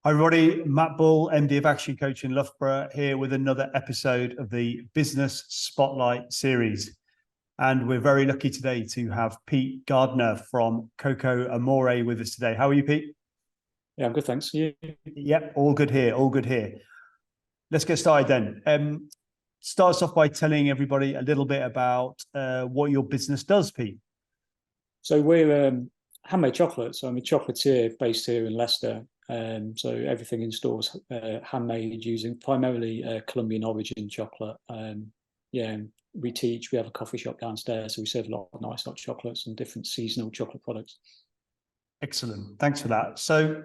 Hi, Roddy. Matt Bull, MD of ActionCOACH in Loughborough, here with another episode of the Business Spotlight series. And we're very lucky today to have Pete Gardner from Coco Amore with us today. How are you, Pete? Yeah, I'm good, thanks. You? Yep, all good here, all good here. Let's get started then. Start us off by telling everybody a little bit about what your business does, Pete. So we're handmade chocolate. So I'm a chocolatier based here in Leicester. So everything in stores handmade using primarily Colombian origin chocolate. And we teach. We have a coffee shop downstairs, so we serve a lot of nice hot chocolates and different seasonal chocolate products. Excellent. Thanks for that. So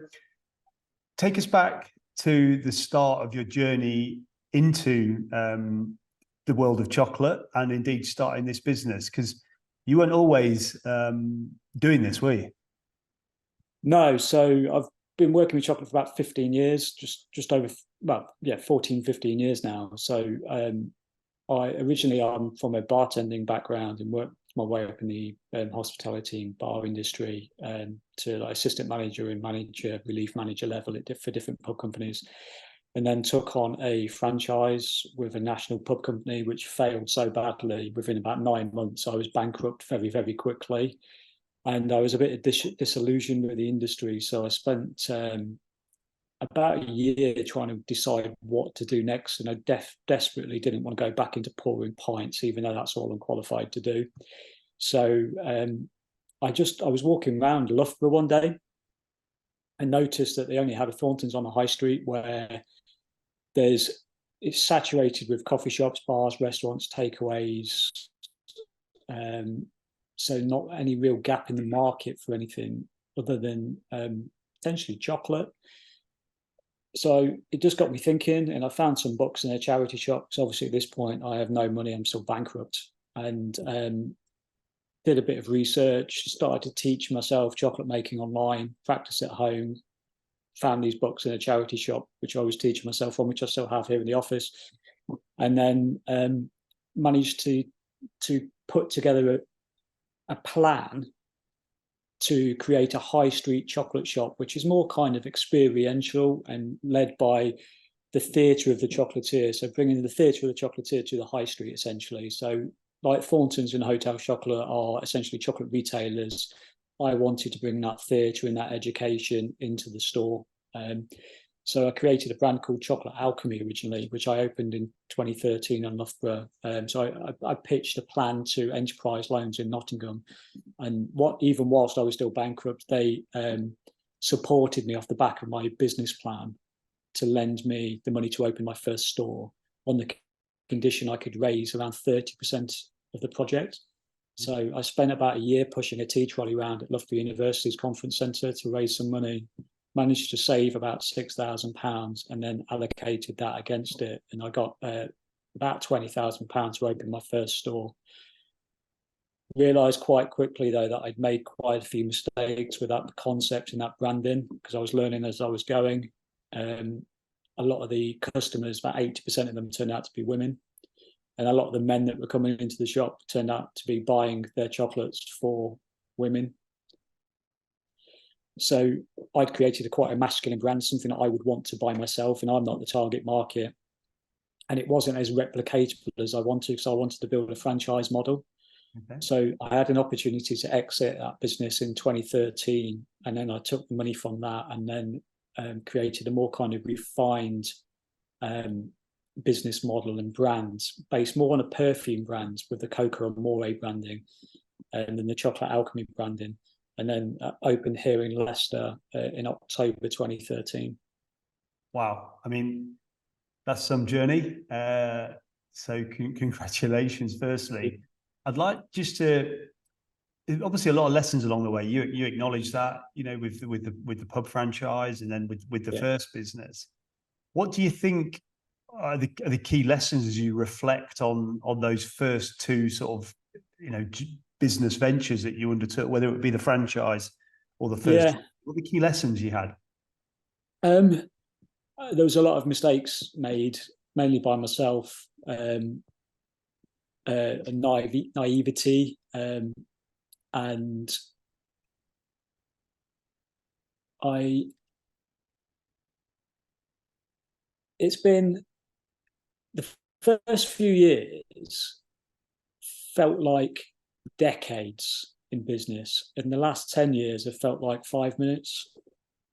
take us back to the start of your journey into the world of chocolate and indeed starting this business, because you weren't always doing this, were you? No, so I've been working with chocolate for about 15 years, just over, 14, 15 years now. So I'm from a bartending background and worked my way up in the hospitality and bar industry to like assistant manager and manager, relief manager level for different pub companies. And then took on a franchise with a national pub company, which failed so badly. Within about 9 months, I was bankrupt very, very quickly. And I was a bit disillusioned with the industry. So I spent about a year trying to decide what to do next. And I desperately didn't want to go back into pouring pints, even though that's all I'm qualified to do. So I was walking around Loughborough one day and noticed that they only had a Thornton's on the high street, where it's saturated with coffee shops, bars, restaurants, takeaways. So not any real gap in the market for anything other than potentially chocolate. So it just got me thinking, and I found some books in a charity shop. So obviously at this point I have no money, I'm still bankrupt, and did a bit of research, started to teach myself chocolate making online, practice at home, found these books in a charity shop, which I was teaching myself from, which I still have here in the office, and then managed to put together a plan to create a high street chocolate shop, which is more kind of experiential and led by the theatre of the chocolatier. So bringing the theatre of the chocolatier to the high street, essentially. So like Thornton's and Hotel Chocolate are essentially chocolate retailers. I wanted to bring that theatre and that education into the store. So I created a brand called Chocolate Alchemy originally, which I opened in 2013 on Loughborough. So I pitched a plan to Enterprise Loans in Nottingham. And even whilst I was still bankrupt, they supported me off the back of my business plan to lend me the money to open my first store on the condition I could raise around 30% of the project. So I spent about a year pushing a tea trolley around at Loughborough University's conference centre to raise some money, managed to save about £6,000 and then allocated that against it. And I got about £20,000 to open my first store. Realised quite quickly, though, that I'd made quite a few mistakes with that concept and that branding, because I was learning as I was going. A lot of the customers, about 80% of them, turned out to be women. And a lot of the men that were coming into the shop turned out to be buying their chocolates for women. So I'd created quite a masculine brand, something that I would want to buy myself, and I'm not the target market. And it wasn't as replicatable as I wanted, so I wanted to build a franchise model. Okay. So I had an opportunity to exit that business in 2013, and then I took the money from that and then created a more kind of refined business model and brands based more on a perfume brand with the Coco Amore branding and then the Chocolate Alchemy branding, and then opened here in Leicester in October 2013. Wow. I mean, that's some journey. So congratulations, firstly. I'd like just to, obviously a lot of lessons along the way. You acknowledge that, with the pub franchise and then with the first business. What do you think are the key lessons as you reflect on those first two sort of, business ventures that you undertook, whether it be the franchise or the first? Yeah. What are the key lessons you had? There was a lot of mistakes made, mainly by myself. Naivety, and it's been the first few years felt like decades in business, and the last 10 years have felt like 5 minutes.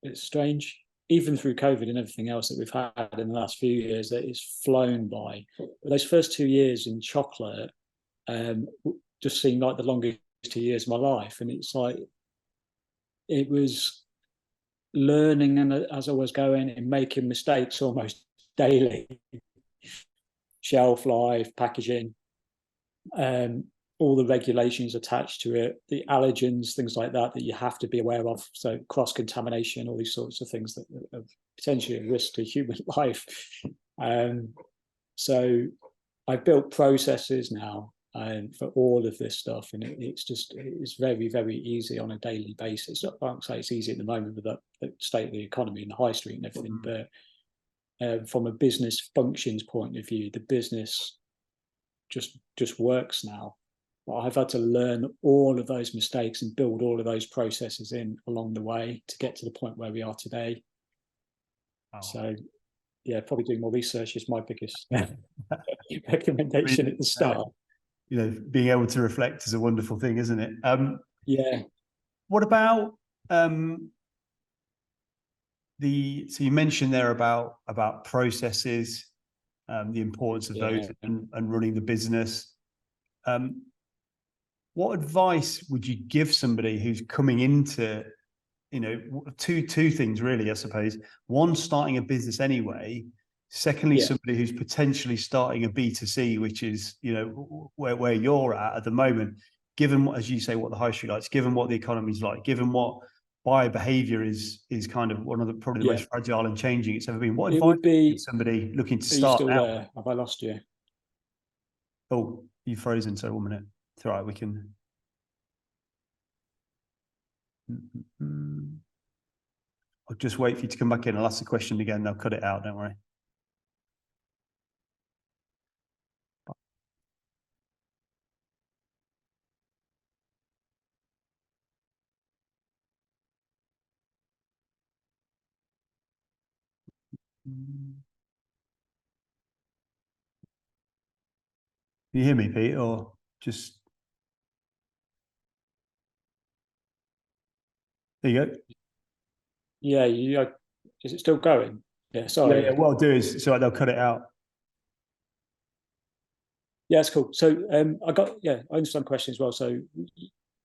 It's strange, even through COVID and everything else that we've had in the last few years, that it's flown by. But those first 2 years in chocolate just seemed like the longest 2 years of my life. And it's like, it was learning, and as I was going and making mistakes almost daily. Shelf life, packaging, all the regulations attached to it, the allergens, things like that you have to be aware of. So cross-contamination, all these sorts of things that are potentially a risk to human life. So I built processes now for all of this stuff, and it's very, very easy on a daily basis. I won't say it's easy at the moment with the state of the economy and the high street and everything, but from a business functions point of view, the business just works now. I've had to learn all of those mistakes and build all of those processes in along the way to get to the point where we are today. Oh. So, yeah, probably doing more research is my biggest recommendation at the start. Being able to reflect is a wonderful thing, isn't it? Yeah. What about so you mentioned there about processes, the importance of those and running the business. What advice would you give somebody who's coming into, two things really, I suppose. One, starting a business anyway. Secondly, somebody who's potentially starting a B2C, which is, where you're at the moment, given what, as you say, what the high street likes, given what the economy's like, given what buyer behavior is kind of one of the probably the most fragile and changing it's ever been. What advice would be somebody looking to start now? There? Have I lost you? Oh, you've frozen. So 1 minute. It's all right. We can. I'll just wait for you to come back in. I'll ask the question again. They'll cut it out. Don't worry. Can you hear me, Pete, or just? There you go. Yeah, is it still going? Yeah, sorry. Yeah, what I'll do is, so they'll cut it out. Yeah, it's cool. So I understand the question as well. So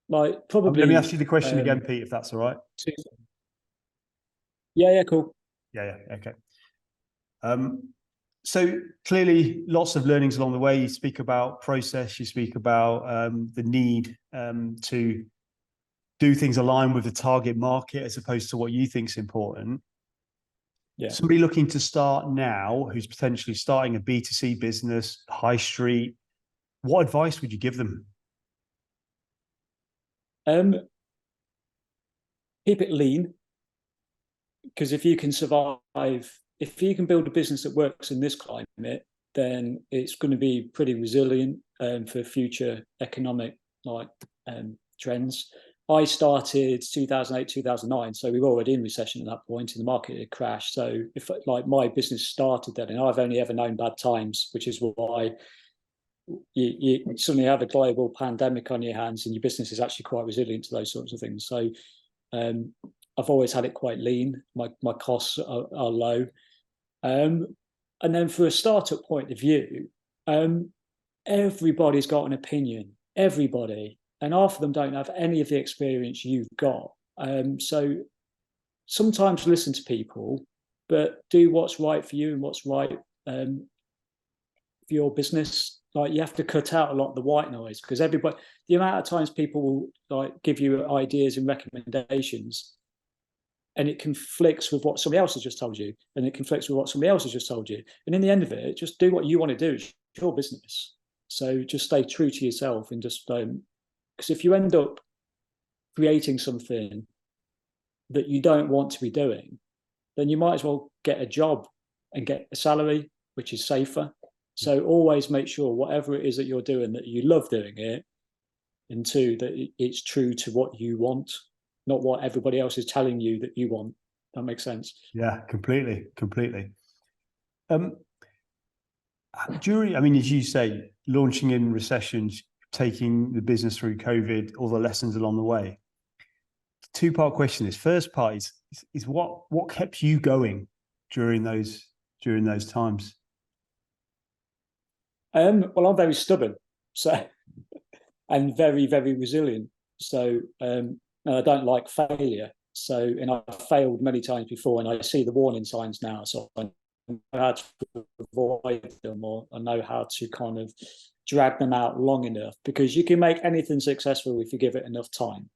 like probably. Let me ask you the question again, Pete, if that's all right. Yeah, cool. Yeah, okay. So clearly lots of learnings along the way. You speak about process, you speak about the need to do things aligned with the target market as opposed to what you think is important. Yeah. Somebody looking to start now who's potentially starting a B2C business, high street, what advice would you give them? Keep it lean, because if you can survive, if you can build a business that works in this climate, then it's going to be pretty resilient for future economic trends. I started 2008, 2009, so we were already in recession at that point, and the market had crashed. So if my business started then, and I've only ever known bad times, which is why you suddenly have a global pandemic on your hands, and your business is actually quite resilient to those sorts of things. So I've always had it quite lean. My costs are low. And then for a startup point of view, everybody's got an opinion, everybody. And half of them don't have any of the experience you've got. So sometimes listen to people, but do what's right for you and what's right for your business. Like, you have to cut out a lot of the white noise, because the amount of times people will give you ideas and recommendations, and it conflicts with what somebody else has just told you, and it conflicts with what somebody else has just told you. And in the end of it, just do what you want to do. It's your business. So just stay true to yourself, and just because if you end up creating something that you don't want to be doing, then you might as well get a job and get a salary, which is safer. So always make sure whatever it is that you're doing, that you love doing it, and two, that it's true to what you want, not what everybody else is telling you that you want. That makes sense. Yeah, completely. During, I mean, as you say, launching in recessions, taking the business through COVID, all the lessons along the way. Two-part question. This first part is what kept you going during those times? Well, I'm very stubborn, so and very, very resilient. So and I don't like failure. So, and I've failed many times before, and I see the warning signs now. So I know how to avoid them, or I know how to kind of drag them out long enough, because you can make anything successful if you give it enough time.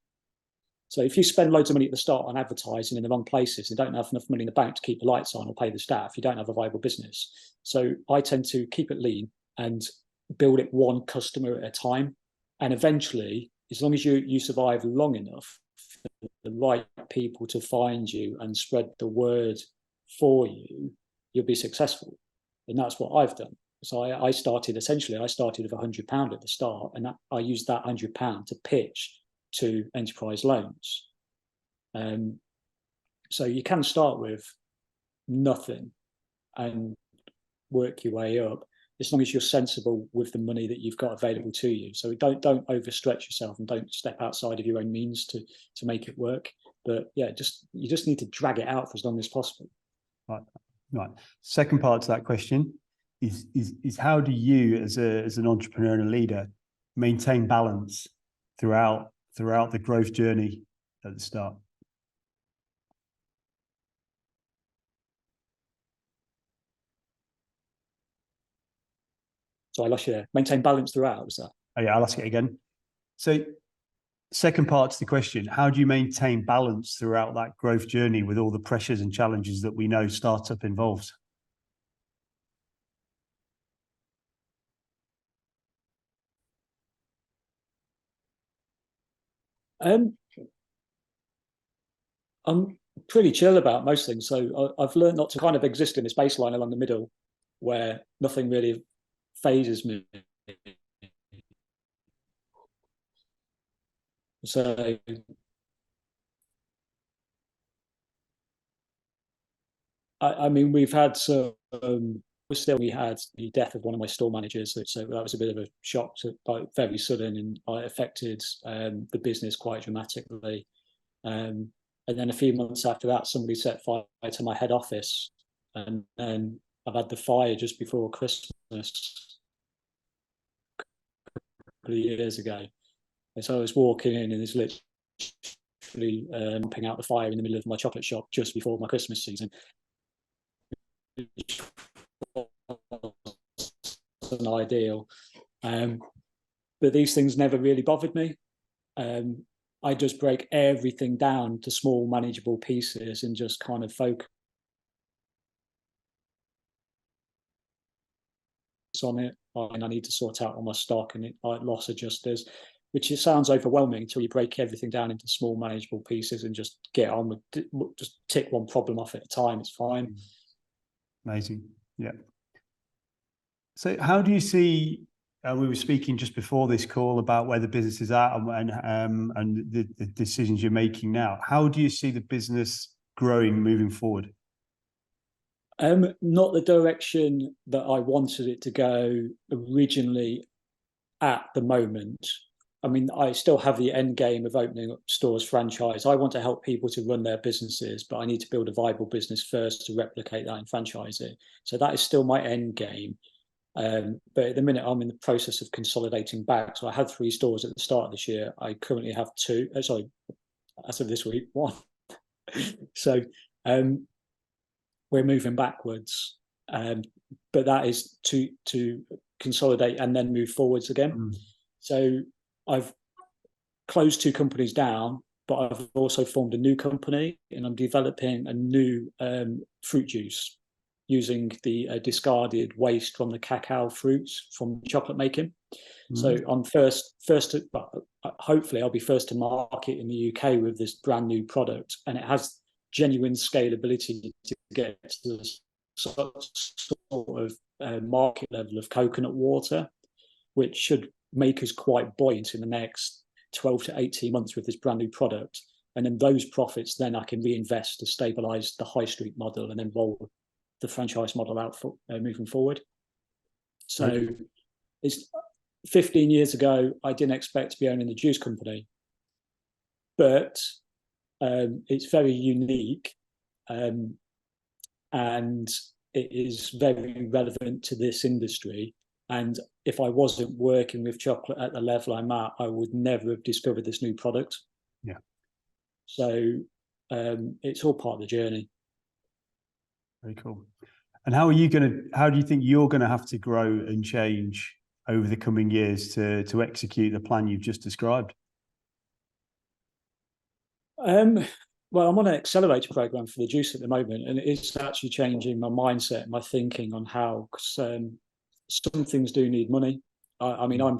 So if you spend loads of money at the start on advertising in the wrong places and don't have enough money in the bank to keep the lights on or pay the staff, you don't have a viable business. So I tend to keep it lean and build it one customer at a time. And eventually, as long as you survive long enough, the right people to find you and spread the word for you, you'll be successful. And that's what I've done. So I started with £100 at the start, and I used that £100 to pitch to enterprise loans. So you can start with nothing and work your way up, as long as you're sensible with the money that you've got available to you. So don't overstretch yourself and don't step outside of your own means to make it work. But yeah, you just need to drag it out for as long as possible. Right. Second part to that question is how do you, as an entrepreneur and a leader, maintain balance throughout the growth journey at the start? So I lost you there. Maintain balance throughout, was that? Oh yeah, I'll ask it again. So second part to the question, how do you maintain balance throughout that growth journey with all the pressures and challenges that we know startup involves? I'm pretty chill about most things. So I've learned not to kind of exist in this baseline along the middle where nothing really phases me. So I mean, we've had some. We had the death of one of my store managers, so that was a bit of a shock, like very sudden, and it affected the business quite dramatically. And then a few months after that, somebody set fire to my head office, and then I've had the fire just before Christmas, a couple of years ago. And so I was walking in, and there's literally pumping out the fire in the middle of my chocolate shop just before my Christmas season. An ideal, but these things never really bothered me. I just break everything down to small manageable pieces and just kind of focus on it. And I need to sort out all my stock and loss adjusters, which it sounds overwhelming until you break everything down into small manageable pieces and just get on with, just tick one problem off at a time. It's fine. Amazing. Yeah. So how do you see, we were speaking just before this call about where the business is at and the decisions you're making now. How do you see the business growing moving forward? Not the direction that I wanted it to go originally at the moment. I mean, I still have the end game of opening up stores franchise. I want to help people to run their businesses, but I need to build a viable business first to replicate that and franchise it. So that is still my end game. But at the minute, I'm in the process of consolidating back. So I had 3 stores at the start of this year. I currently have 2. Sorry, as of this week, 1. So we're moving backwards. But that is to consolidate and then move forwards again. So I've closed 2 companies down, but I've also formed a new company, and I'm developing a new fruit juice using the discarded waste from the cacao fruits from chocolate making. So I'm first to, hopefully I'll be first to market in the UK with this brand new product, and it has genuine scalability to get to the sort of market level of coconut water, which should make us quite buoyant in the next 12 to 18 months with this brand new product. And then those profits, then I can reinvest to stabilize the high street model and then roll the franchise model out for moving forward. So Okay. it's 15 years ago, I didn't expect to be owning the juice company, but it's very unique, and it is very relevant to this industry. And if I wasn't working with chocolate at the level I'm at, I would never have discovered this new product. Yeah. So it's all part of the journey. Very cool. And how do you think you're going to have to grow and change over the coming years to execute the plan you've just described? Well, I'm on an accelerator program for the juice at the moment, and it's actually changing my mindset, my thinking on how, because some things do need money. I mean, I'm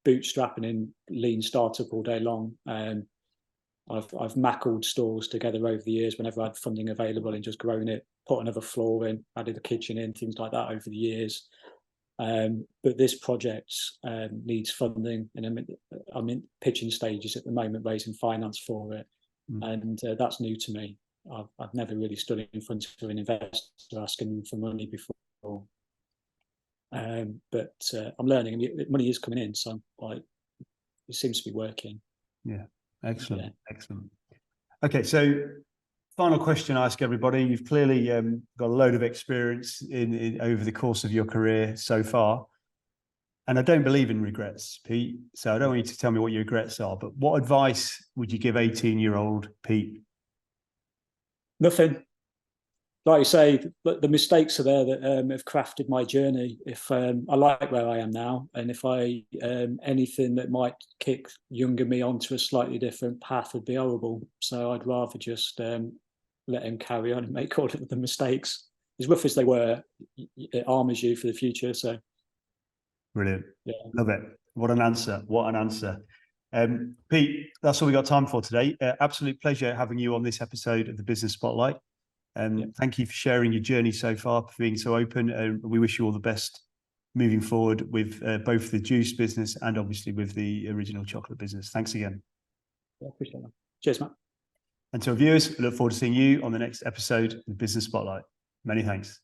bootstrapping in lean startup all day long, and I've mackled stores together over the years whenever I had funding available and just grown it, put another floor in, added a kitchen in, things like that over the years. But this project needs funding, and I'm in pitching stages at the moment, raising finance for it, and that's new to me. I've never really stood in front of an investor asking them for money before, but I'm learning, and money is coming in, so like it seems to be working. Yeah, excellent, yeah. Excellent. Okay, so final question I ask everybody. You've clearly got a load of experience in over the course of your career so far. And I don't believe in regrets, Pete. So I don't want you to tell me what your regrets are, but what advice would you give 18-year-old Pete? Nothing. Like you say, the mistakes are there that have crafted my journey. If I like where I am now, and if anything that might kick younger me onto a slightly different path would be horrible. So I'd rather just let him carry on and make all of the mistakes. As rough as they were, it armors you for the future. So brilliant. Yeah. Love it. What an answer. What an answer. Pete, that's all we got time for today. Absolute pleasure having you on this episode of the Business Spotlight. Thank you for sharing your journey so far, for being so open. And we wish you all the best moving forward with both the juice business and obviously with the original chocolate business. Thanks again. Yeah, appreciate that. Cheers, Matt. And to our viewers, we look forward to seeing you on the next episode of the Business Spotlight. Many thanks.